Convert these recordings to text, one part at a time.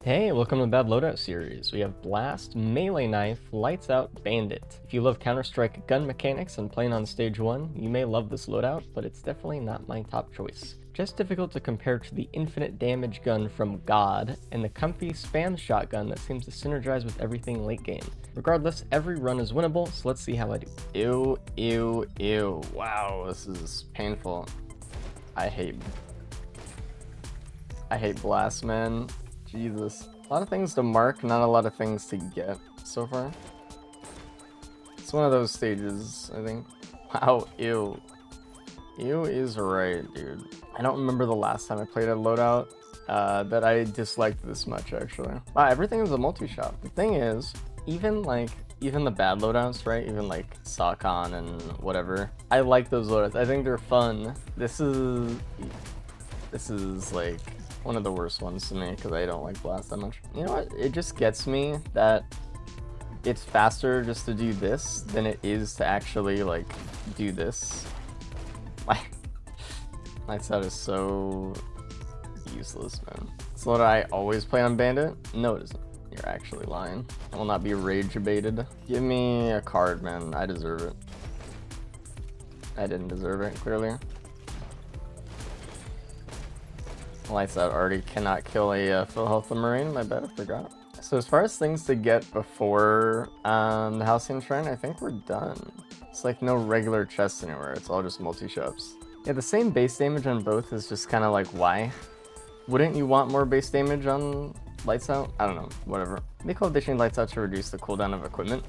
Hey, welcome to the Bad Loadout series. We have Blast, Melee Knife, Lights Out, Bandit. If you love Counter-Strike gun mechanics and playing on stage 1, you may love this loadout, but it's definitely not my top choice. Just difficult to compare to the infinite damage gun from God, and the comfy spam shotgun that seems to synergize with everything late game. Regardless, every run is winnable, so let's see how I do. Ew, ew, ew. Wow, this is painful. I hate Blast, man. Jesus. A lot of things to mark, not a lot of things to get so far. It's one of those stages, I think. Wow, ew. Ew is right, dude. I don't remember the last time I played a loadout that I disliked this much, actually. Wow, everything is a multi-shot. The thing is, even the bad loadouts, right? Even like Sakon and whatever. I like those loadouts. I think they're fun. This is like one of the worst ones to me because I don't like Blast that much. You know what? It just gets me that it's faster just to do this than it is to actually like do this. Lights Out is so useless, man. So what I always play on Bandit? No, it isn't. You're actually lying. I will not be rage baited. Give me a card, man. I deserve it. I didn't deserve it, clearly. Lights Out already cannot kill a full health Marine. My bad, I forgot. So as far as things to get before the Halcyon Shrine, I think we're done. It's like no regular chest anywhere. It's all just multi-shops. Yeah, the same base damage on both is just kind of like, why? Wouldn't you want more base damage on Lights Out? I don't know, whatever. They call additioning Lights Out to reduce the cooldown of equipment.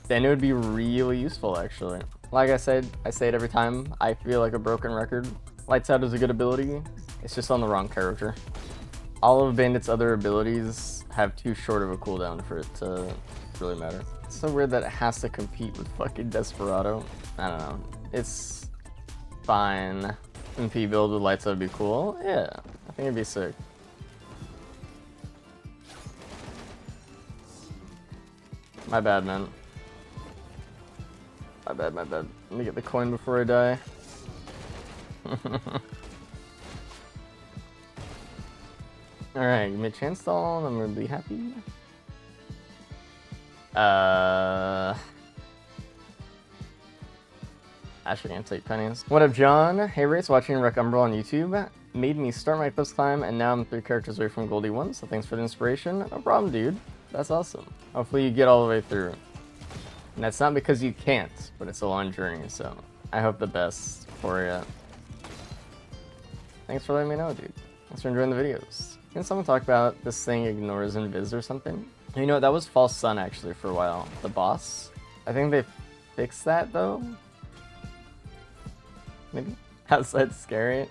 Then it would be really useful, actually. Like I said, I say it every time. I feel like a broken record. Lights Out is a good ability. It's just on the wrong character. All of Bandit's other abilities have too short of a cooldown for it to really matter. It's so weird that it has to compete with fucking Desperado. I don't know. It's fine. MP build with Lights Out would be cool. Yeah, I think it'd be sick. My bad, man. My bad. Let me get the coin before I die. Alright, give me a chance stall and I'm gonna be happy. Actually gonna take pennies. What up, John? Hey, Race, watching Wreck Umbral on YouTube. Made me start my post climb and now I'm 3 characters away from Goldie 1, so thanks for the inspiration. No problem, dude. That's awesome. Hopefully you get all the way through. And that's not because you can't, but it's a long journey, so I hope the best for you. Thanks for letting me know, dude. Thanks for enjoying the videos. Can someone talk about this thing ignores invis or something? You know, that was False Sun actually for a while. The boss. I think they fixed that though. Maybe? How's that scary?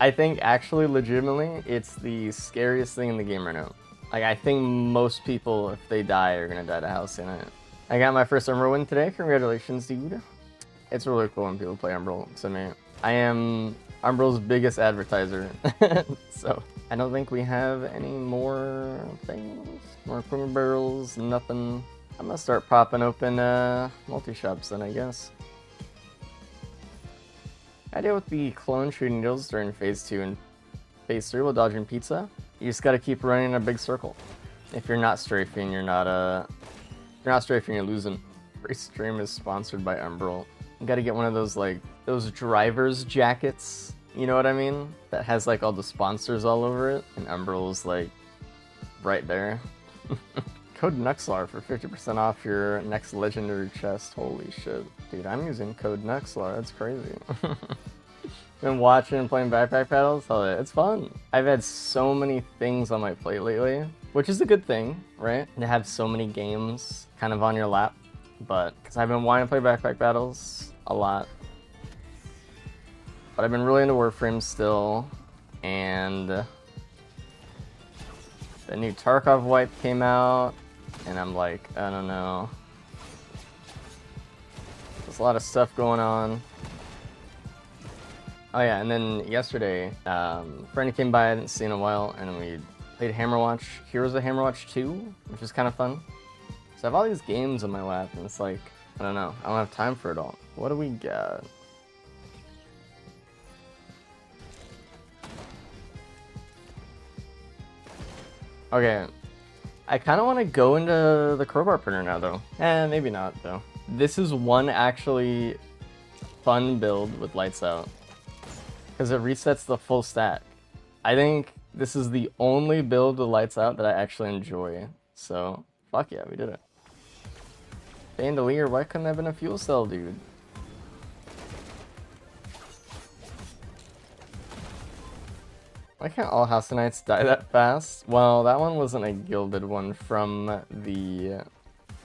I think actually legitimately it's the scariest thing in the game right now. Like I think most people, if they die, are gonna die to Halcyon. I got my first Umbral win today. Congratulations, dude. It's really cool when people play Umbral to me. I am Umbral's biggest advertiser. So I don't think we have any more things. More equipment barrels, nothing. I'm gonna start popping open multi-shops then, I guess. Idea with the clone shooting needles during phase 2 and phase 3 while dodging pizza. You just gotta keep running in a big circle. If you're not strafing, you're strafing, you're losing. Every stream is sponsored by Umbral. You gotta get one of those like those driver's jackets, you know what I mean? That has like all the sponsors all over it, and Umbral's like right there. Code Nuxlar for 50% off your next legendary chest. Holy shit. Dude, I'm using code Nuxlar, that's crazy. Been watching and playing backpack battles? Hell yeah, it's fun. I've had so many things on my plate lately, which is a good thing, right? To have so many games kind of on your lap. But, because I've been wanting to play backpack battles a lot. But I've been really into Warframe still, and the new Tarkov wipe came out, and I'm like, I don't know. There's a lot of stuff going on. Oh yeah, and then yesterday, a friend came by I didn't see in a while, and we played Hammerwatch, Heroes of Hammerwatch 2, which is kind of fun. So I have all these games on my lap, and it's like, I don't know, I don't have time for it all. What do we got? Okay, I kind of want to go into the crowbar printer now, though. Maybe not, though. This is one actually fun build with lights out, because it resets the full stack. I think this is the only build with lights out that I actually enjoy. So, fuck yeah, we did it. Bandolier, why couldn't that have been a fuel cell, dude? Why can't all House Knights die that fast? Well, that one wasn't a gilded one from the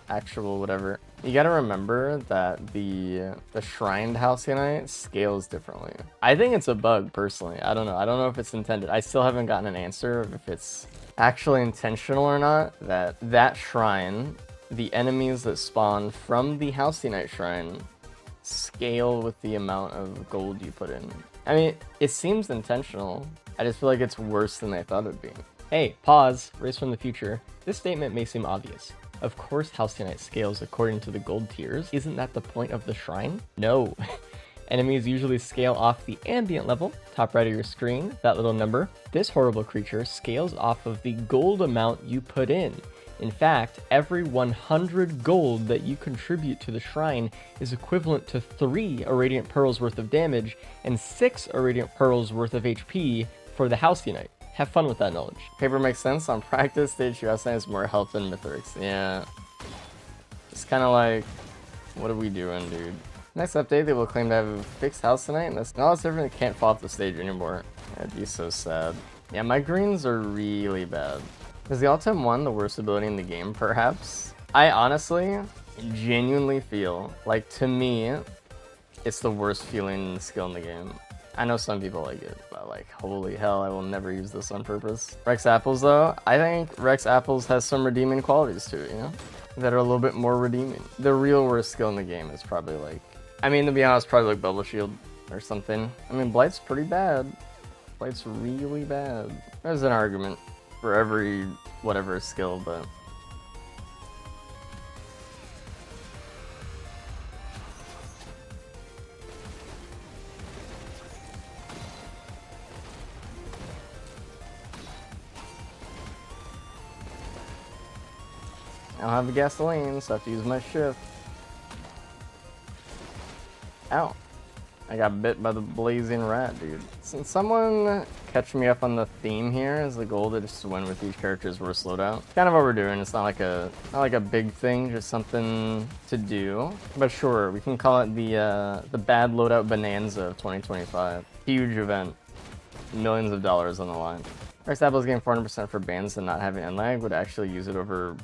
actual whatever. You gotta remember that the Shrined House Knight scales differently. I think it's a bug, personally. I don't know. I don't know if it's intended. I still haven't gotten an answer if it's actually intentional or not. That shrine, the enemies that spawn from the House Knight Shrine scale with the amount of gold you put in. I mean, it seems intentional. I just feel like it's worse than I thought it'd be. Hey, pause, race from the future. This statement may seem obvious. Of course Halcyon scales according to the gold tiers. Isn't that the point of the shrine? No. Enemies usually scale off the ambient level, top right of your screen, that little number. This horrible creature scales off of the gold amount you put in. In fact, every 100 gold that you contribute to the shrine is equivalent to 3 Irradiant Pearls worth of damage and 6 Irradiant Pearls worth of HP for the Halcyon Knight. Have fun with that knowledge. Paper makes sense. On practice stage, US has more health than Mithrix. Yeah. It's kind of like, what are we doing, dude? Next update, they will claim to have a fixed house tonight, and that's not different. It can't fall off the stage anymore. That'd be so sad. Yeah, my greens are really bad. Is the All-Time 1 the worst ability in the game, perhaps? I honestly, genuinely feel like, to me, it's the worst feeling skill in the game. I know some people like it, but like, holy hell, I will never use this on purpose. Rex Apples, though, I think Rex Apples has some redeeming qualities to it, you know? That are a little bit more redeeming. The real worst skill in the game is probably like, I mean, to be honest, probably like Bubble Shield or something. I mean, Blight's pretty bad. Blight's really bad. There's an argument for every whatever skill, but I don't have the gasoline, so I have to use my shift. Ow. I got bit by the blazing rat, dude. Can someone catch me up on the theme here? Is the goal to just win with each character's worst loadout? Kind of what we're doing. It's not like a big thing, just something to do. But sure, we can call it the bad loadout bonanza of 2025. Huge event. Millions of dollars on the line. Rex Apples gain 400% for bans and not having N-lag would actually use it over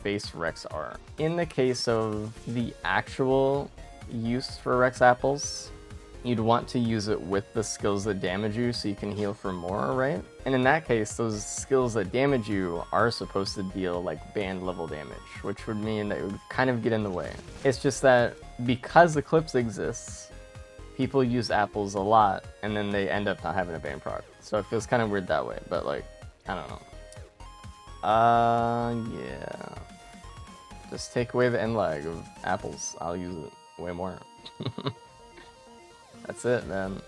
base Rex R. In the case of the actual use for Rex Apples, you'd want to use it with the skills that damage you so you can heal for more, right? And in that case, those skills that damage you are supposed to deal like band level damage, which would mean that it would kind of get in the way. It's just that because Eclipse exists, people use apples a lot and then they end up not having a band proc. So it feels kind of weird that way, but like, I don't know. Yeah. Just take away the end lag of apples. I'll use it way more. That's it, man.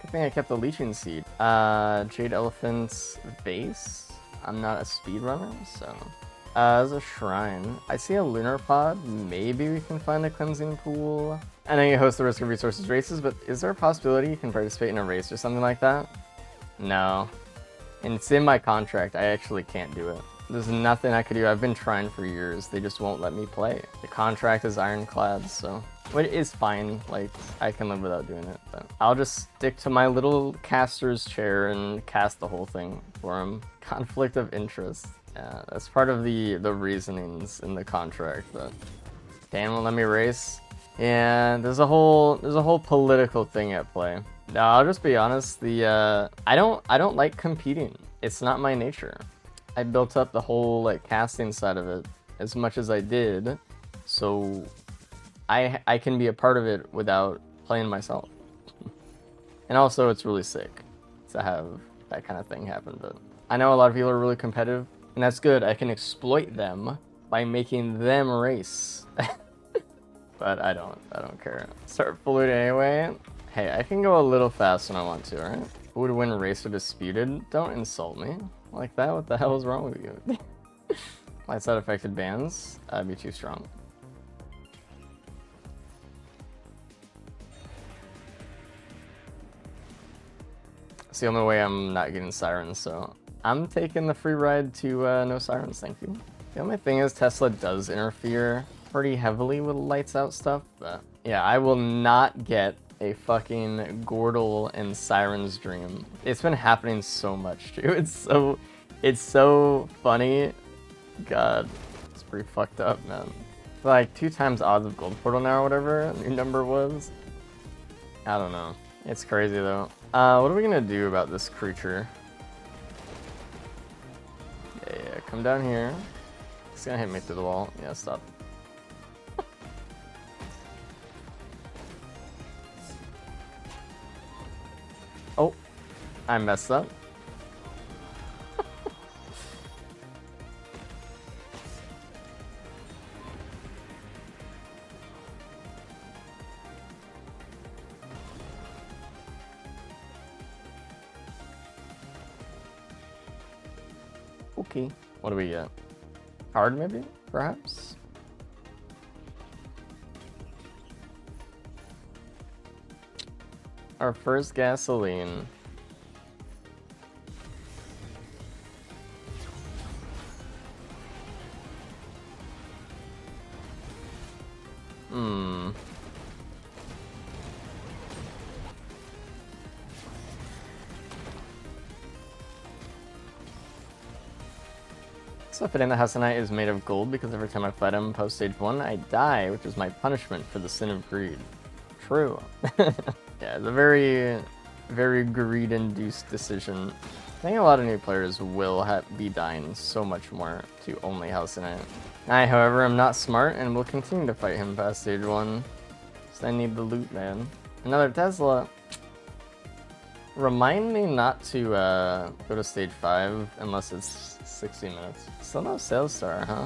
Good thing I kept the Leeching Seed. Jade Elephant's base. I'm not a speedrunner, so. There's a shrine. I see a lunar pod. Maybe we can find a cleansing pool. I know you host the Risk of Resources races, but is there a possibility you can participate in a race or something like that? No. And it's in my contract. I actually can't do it. There's nothing I could do. I've been trying for years. They just won't let me play. The contract is ironclad, so. But it is fine. Like, I can live without doing it. But I'll just stick to my little caster's chair and cast the whole thing for him. Conflict of interest. Yeah, that's part of the reasonings in the contract. But Dan won't let me race. Yeah, there's a whole political thing at play. No, I'll just be honest. I don't like competing. It's not my nature. I built up the whole like casting side of it as much as I did, so I can be a part of it without playing myself. And also, it's really sick to have that kind of thing happen. But I know a lot of people are really competitive, and that's good. I can exploit them by making them race. But I don't care. Start fluid anyway. Hey, I can go a little fast when I want to, alright? Who would win race or disputed? Don't insult me like that. What the hell is wrong with you? Lights out affected bands. That'd be too strong. It's the only way I'm not getting sirens, so I'm taking the free ride to no sirens, thank you. The only thing is Tesla does interfere pretty heavily with lights out stuff, but yeah, I will not get a fucking Gordle and Sirens dream. It's been happening so much too. It's so funny. God, it's pretty fucked up, man. Like 2 times odds of Gold Portal now or whatever your number was. I don't know. It's crazy though. What are we gonna do about this creature? Yeah, come down here. It's gonna hit me through the wall. Yeah, stop. Oh, I messed up. Okay, what do we get? Card maybe, perhaps? Our first gasoline. So fitting that Hassanite is made of gold because every time I fight him post stage 1, I die, which is my punishment for the sin of greed. True. Yeah, it's a very, very greed-induced decision. I think a lot of new players will be dying so much more to only Halcynite. I, however, am not smart and will continue to fight him past stage 1. So I need the loot, man. Another Tesla. Remind me not to go to stage 5 unless it's 60 minutes. Still no sales star, huh?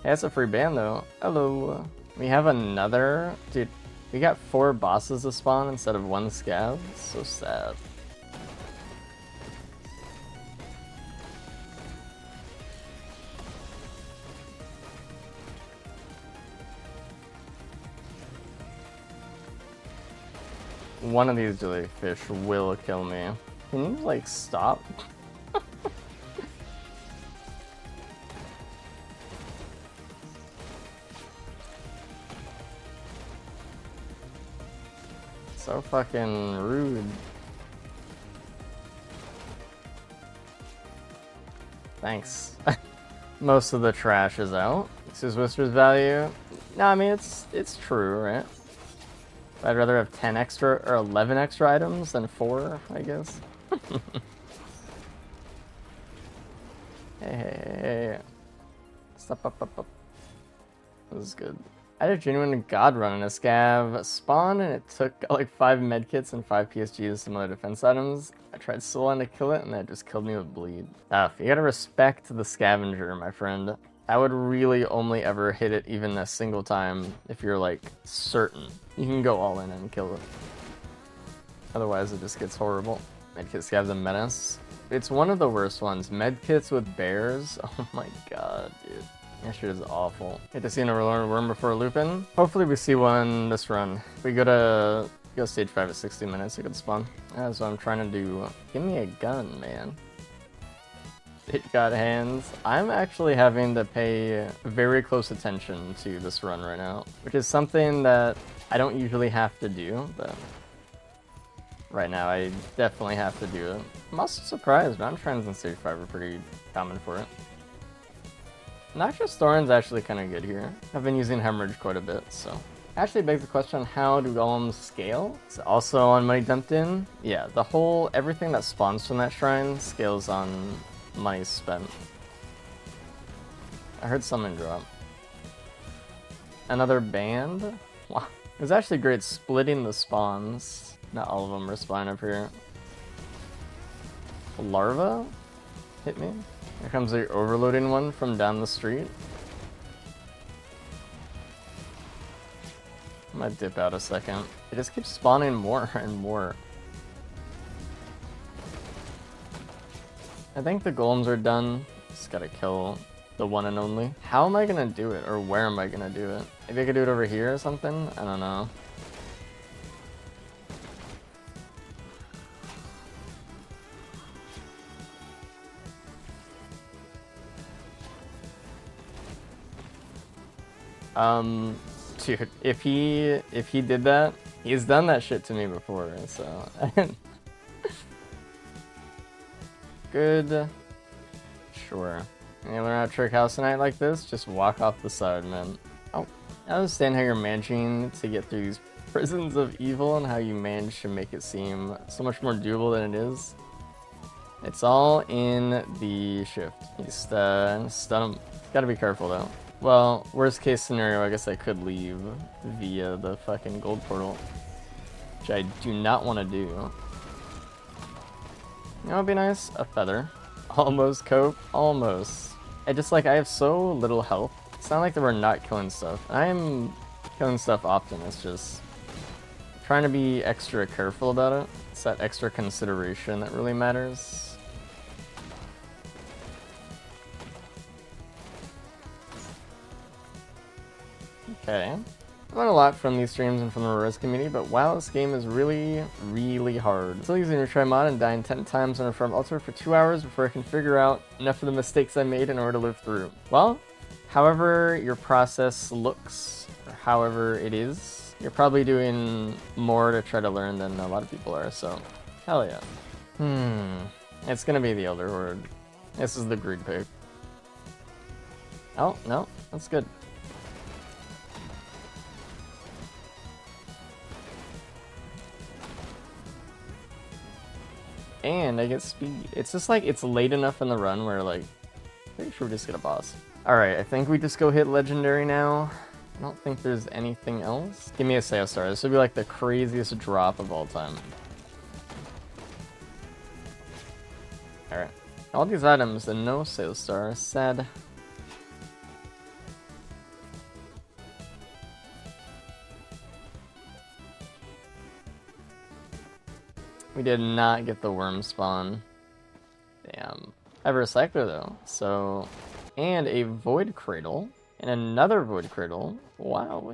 Hey, that's a free band though. Hello. We have another... Dude, we got 4 bosses to spawn instead of 1 scav. So sad. One of these jellyfish will kill me. Can you, like, stop? So fucking rude. Thanks. Most of the trash is out. This is Whisper's value. No, I mean, it's true, right? I'd rather have 10 extra or 11 extra items than 4, I guess. Hey. Stop up. This is good. I had a genuine god run in a scav spawn and it took like 5 medkits and 5 PSGs and similar defense items. I tried so long to kill it and that just killed me with bleed. Tough. You gotta respect the scavenger, my friend. I would really only ever hit it even a single time if you're like certain. You can go all in and kill it. Otherwise it just gets horrible. Medkit scav's a menace. It's one of the worst ones. Medkits with bears. Oh my god, dude. That shit is awful. Hate to see an overlord worm before looping. Hopefully we see one this run. If we go stage 5 at 60 minutes, it could spawn. That's what I'm trying to do. Give me a gun, man. It got hands. I'm actually having to pay very close attention to this run right now, which is something that I don't usually have to do, but right now I definitely have to do it. I'm also surprised, round trends in stage 5 are pretty common for it. Noxious Thorn's actually kind of good here. I've been using Hemorrhage quite a bit, so. Actually begs the question, how do golems scale? It's also on money dumped in. Yeah, everything that spawns from that shrine scales on money spent. I heard something drop. Another band? Wow. It was actually great splitting the spawns. Not all of them respawn up here. Larva? Hit me. Here comes the overloading one from down the street. I might dip out a second. It just keeps spawning more and more. I think the golems are done. Just gotta kill the one and only. How am I gonna do it? Or where am I gonna do it? Maybe I could do it over here or something? I don't know. Dude, if he did that, he's done that shit to me before, so good. Sure. You learn how to trick House Knight like this? Just walk off the side, man. Oh, I understand how you're managing to get through these prisons of evil and how you manage to make it seem so much more doable than it is. It's all in the shift. Just stun him. Gotta be careful though. Well, worst case scenario, I guess I could leave via the fucking gold portal, which I do not want to do. You know what would be nice? A feather. Almost cope. Almost. I have so little health. It's not like that we're not killing stuff. I am killing stuff often. It's just trying to be extra careful about it. It's that extra consideration that really matters. Okay. I learned a lot from these streams and from the Res community, but wow, this game is really, really hard. Still using your try mod and dying 10 times on a farm Ultra for 2 hours before I can figure out enough of the mistakes I made in order to live through. Well, however your process looks, or however it is, you're probably doing more to try to learn than a lot of people are, so hell yeah. It's gonna be the Elder Horde. This is the greed pick. Oh, no, that's good. And I get speed. It's just like, it's late enough in the run where like, pretty sure we just get a boss. Alright, I think we just go hit legendary now. I don't think there's anything else. Give me a Sales Star. This would be like the craziest drop of all time. Alright. All these items and no Sales Star. Sad. We did not get the worm spawn. Damn. I have a recycler though, so... And a void cradle. And another void cradle. Wow,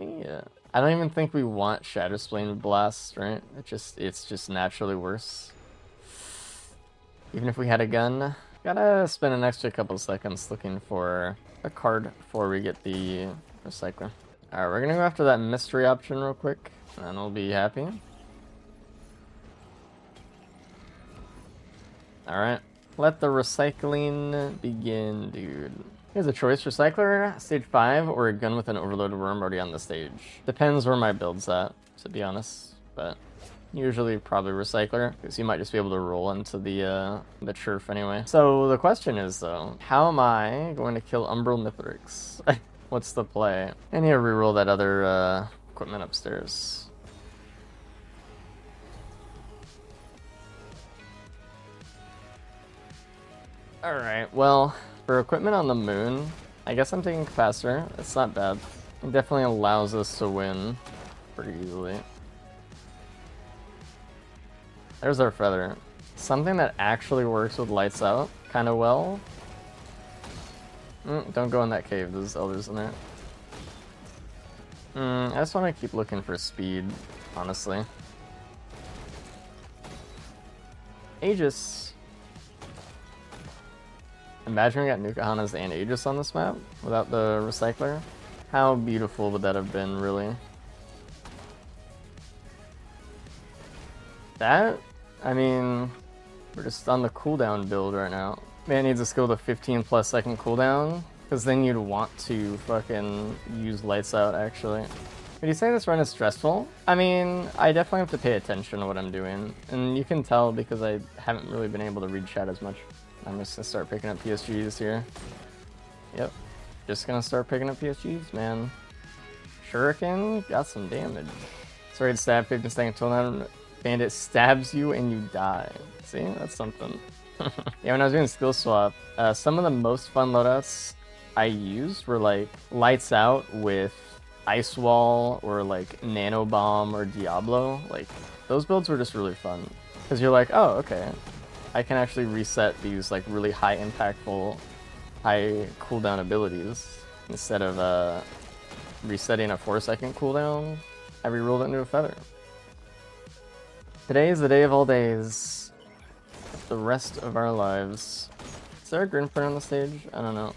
I don't even think we want Shatter Splane Blast, right? It's just naturally worse. Even if we had a gun. Gotta spend an extra couple seconds looking for a card before we get the recycler. Alright, we're gonna go after that mystery option real quick, and we'll be happy. Alright, let the recycling begin, dude. Here's a choice: recycler, stage 5, or a gun with an overloaded worm already on the stage. Depends where my build's at, to be honest, but usually probably recycler, because you might just be able to roll into the turf anyway. So the question is though, how am I going to kill Umbral Mithrix? What's the play? I need to reroll that other equipment upstairs. Alright, well, for equipment on the moon, I guess I'm taking capacitor. It's not bad. It definitely allows us to win pretty easily. There's our feather. Something that actually works with lights out kind of well. Don't go in that cave, there's elders in there. I just want to keep looking for speed, honestly. Aegis. Imagine we got Nuka-Hanas and Aegis on this map without the recycler. How beautiful would that have been, really? That, I mean, we're just on the cooldown build right now. Man needs a skill to 15+ second cooldown, because then you'd want to fucking use lights out, actually. Would you say this run is stressful? I mean, I definitely have to pay attention to what I'm doing, and you can tell because I haven't really been able to read chat as much. I'm just gonna start picking up PSGs here. Yep, just gonna start picking up PSGs, man. Shuriken got some damage. Sorry to stab 15 seconds until now. Bandit stabs you and you die. See, that's something. Yeah, when I was doing skill swap, some of the most fun loadouts I used were like lights out with ice wall or like nano bomb or Diablo. Like those builds were just really fun because you're like, oh, okay. I can actually reset these like really high impactful, high cooldown abilities instead of resetting a 4-second cooldown. I rerolled it into a feather. Today is the day of all days. The rest of our lives. Is there a green printer on the stage? I don't know.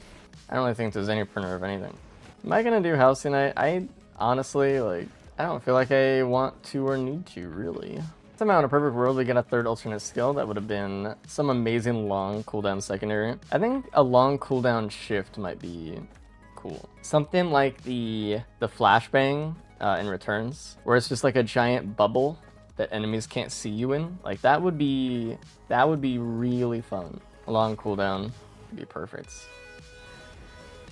I don't really think there's any printer of anything. Am I gonna do house tonight? I honestly, like, I don't feel like I want to or need to, really. Somehow in a perfect world we get a third alternate skill that would have been some amazing long cooldown secondary. I think a long cooldown shift might be cool. Something like the flashbang in Returns, where it's just like a giant bubble that enemies can't see you in. Like that would be really fun. A long cooldown would be perfect.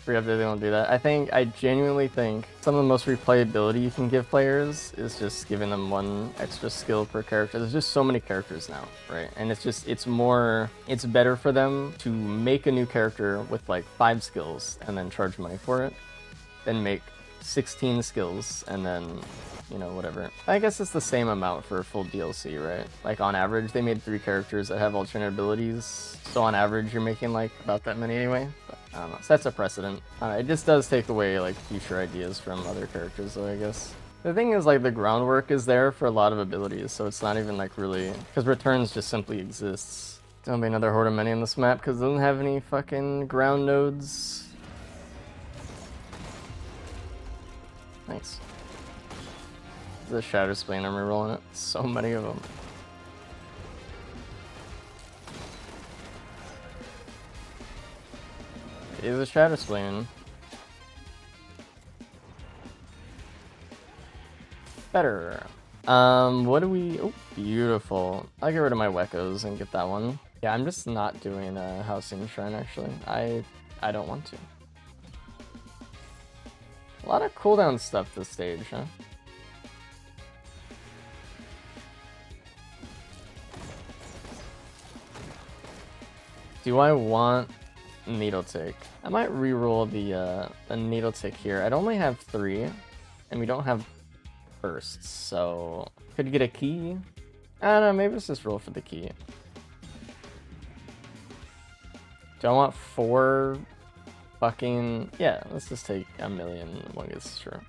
If they don't do that. I genuinely think some of the most replayability you can give players is just giving them one extra skill per character. There's just so many characters now, right? And it's better for them to make a new character with like 5 skills and then charge money for it than make 16 skills and then, you know, whatever. I guess it's the same amount for a full DLC, right? Like on average, they made 3 characters that have alternate abilities. So on average, you're making like about that many anyway. But I don't know, sets a precedent. It just does take away like future ideas from other characters though, I guess. The thing is like the groundwork is there for a lot of abilities, so it's not even like really, because Returns just simply exists. Don't be another Horde of Many on this map because it doesn't have any fucking ground nodes. Nice. The Shatter Spleen, I'm rerolling it. So many of them. Is a Shatter Spleen. Better. What do we... Oh, beautiful. I'll get rid of my Weckos and get that one. Yeah, I'm just not doing a Housing Shrine, actually. I don't want to. A lot of cooldown stuff this stage, huh? Do I want Needle Tick? I might reroll the Needle Tick here. I'd only have 3, and we don't have bursts, so could get a key. I don't know, maybe let's just roll for the key. Do I want 4 fucking... Yeah, let's just take a million Wungus, sure.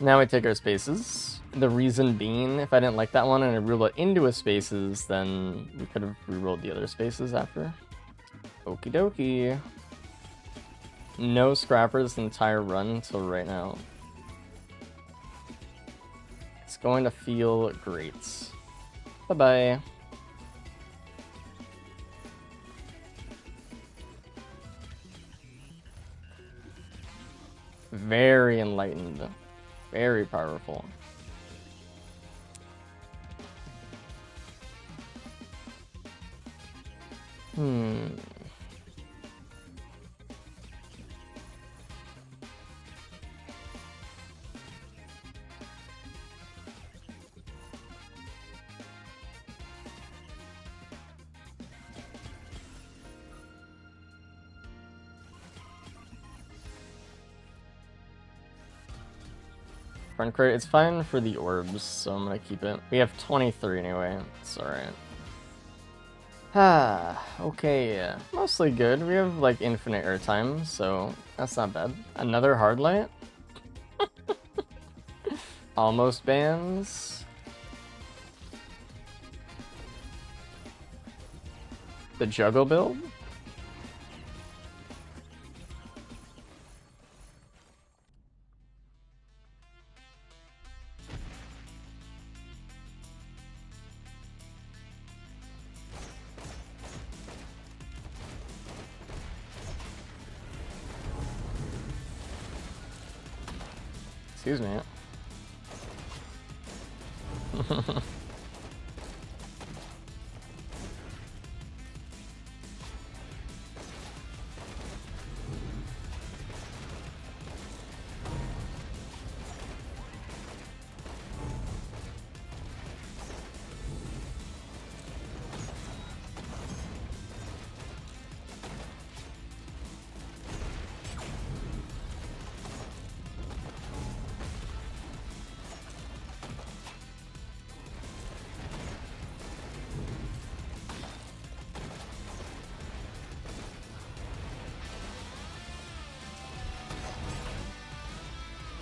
Now we take our spaces. The reason being, if I didn't like that one and I ruled it into a spaces, then we could have rerolled the other spaces after. Okie dokie. No scrappers the entire run until right now. It's going to feel great. Bye-bye. Very enlightened. Very powerful. Front crate, it's fine for the orbs, so I'm gonna keep it. We have 23 anyway, it's alright. Okay, mostly good. We have like infinite airtime, so that's not bad. Another hard light? Almost bans. The juggle build? Excuse me.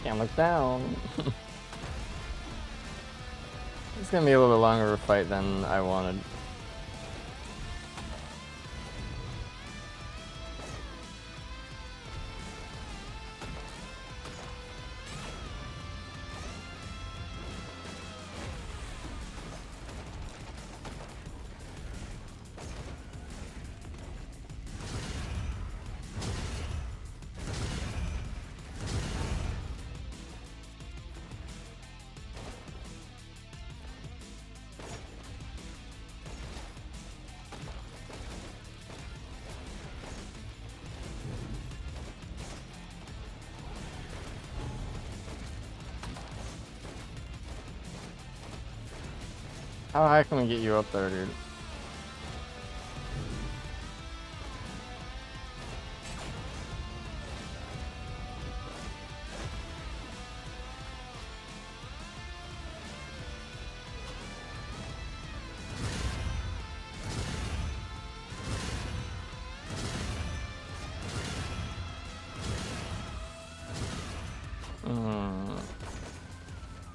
Can't look down. It's gonna be a little bit longer of a fight than I wanted. How high can we get you up there, dude?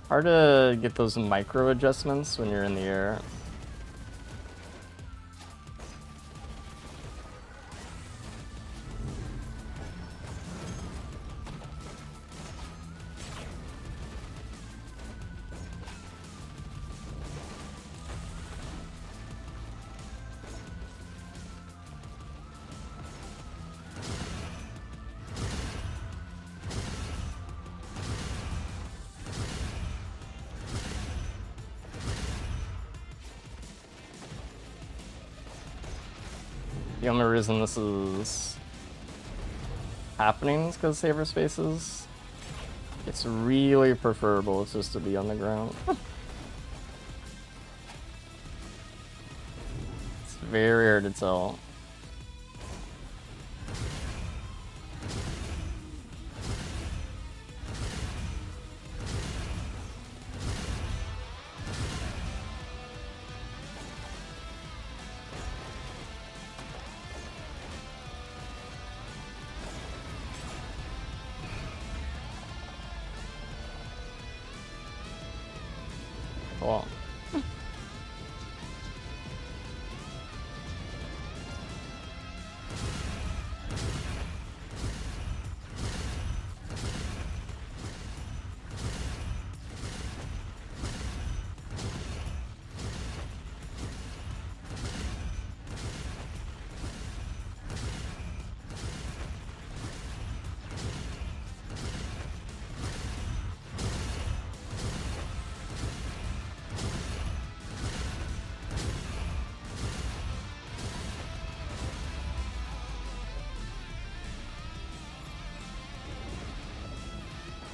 Hard to get those micro adjustments when you're in the air. The only reason this is happening is because saber spaces. It's really preferable just to be on the ground. It's very hard to tell. Cool.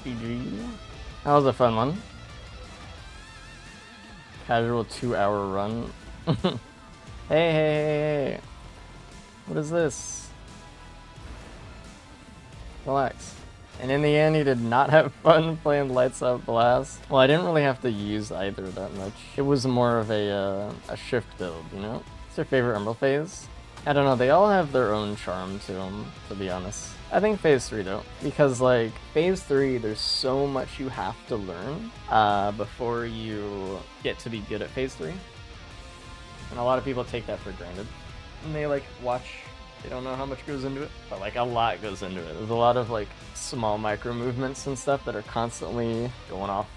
GG. That was a fun one. Casual 2-hour run. Hey. What is this? Relax. And in the end, you did not have fun playing Lights Out Blast. Well, I didn't really have to use either that much. It was more of a shift build, you know? What's your favorite Emerald phase? I don't know, they all have their own charm to them, to be honest. I think phase 3 though, because like phase 3 there's so much you have to learn before you get to be good at phase 3. And a lot of people take that for granted. And they like watch, they don't know how much goes into it, but like a lot goes into it. There's a lot of like small micro movements and stuff that are constantly going off